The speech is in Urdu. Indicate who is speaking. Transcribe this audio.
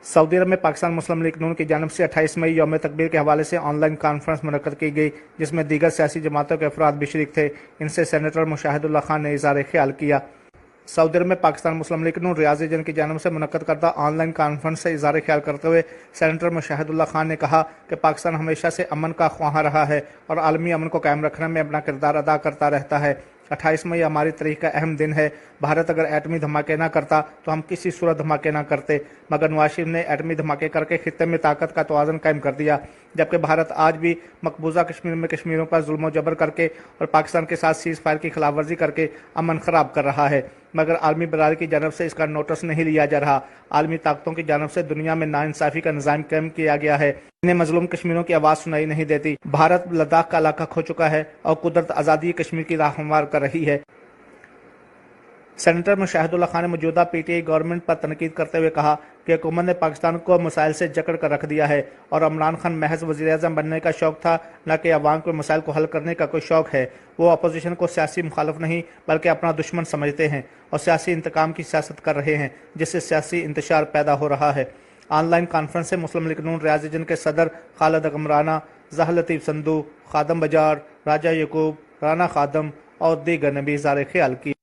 Speaker 1: سعودی عرب میں پاکستان مسلم لیگ نون کی جانب سے 28 مئی یوم تکبیر کے حوالے سے آن لائن کانفرنس منعقد کی گئی، جس میں دیگر سیاسی جماعتوں کے افراد بھی شریک تھے۔ ان سے سینیٹر مشاہد اللہ خان نے اظہار خیال کیا۔ سعودی عرب میں پاکستان مسلم لیگ نون ریاض جن کی جانب سے منعقد کردہ آن لائن کانفرنس سے اظہار خیال کرتے ہوئے سینیٹر مشاہد اللہ خان نے کہا کہ پاکستان ہمیشہ سے امن کا خواہاں رہا ہے اور عالمی امن کو قائم رکھنے میں اپنا کردار ادا کرتا رہتا ہے۔ 28 مئی ہماری تاریخ کا اہم دن ہے۔ بھارت اگر ایٹمی دھماکے نہ کرتا تو ہم کسی صورت دھماکے نہ کرتے، مگر نواز شریف نے ایٹمی دھماکے کر کے خطے میں طاقت کا توازن قائم کر دیا، جبکہ بھارت آج بھی مقبوضہ کشمیر میں کشمیریوں پر ظلم و جبر کر کے اور پاکستان کے ساتھ سیز فائر کی خلاف ورزی کر کے امن خراب کر رہا ہے، مگر عالمی برادری کی جانب سے اس کا نوٹس نہیں لیا جا رہا۔ عالمی طاقتوں کی جانب سے دنیا میں ناانصافی کا نظام قائم کیا گیا ہے، انہیں مظلوم کشمیریوں کی آواز سنائی نہیں دیتی۔ بھارت لداخ کا علاقہ کھو چکا ہے اور قدرت آزادی کشمیر کی راہ ہموار کر رہی ہے۔ سینیٹر مشاہد اللہ خان نے موجودہ پی ٹی آئی گورنمنٹ پر تنقید کرتے ہوئے کہا کہ حکومت نے پاکستان کو مسائل سے جکڑ کر رکھ دیا ہے اور عمران خان محض وزیر اعظم بننے کا شوق تھا، نہ کہ عوام کے مسائل کو حل کرنے کا کوئی شوق ہے۔ وہ اپوزیشن کو سیاسی مخالف نہیں بلکہ اپنا دشمن سمجھتے ہیں اور سیاسی انتقام کی سیاست کر رہے ہیں، جس سے سیاسی انتشار پیدا ہو رہا ہے۔ آن لائن کانفرنس سے مسلم لیگ نون ریاض جن کے صدر خالد عمرانہ، ظاہر لطیف سندھو، خادم بجار، راجہ یعقوب، رانا خادم اور دیگر نے بھی اظہار خیال کی۔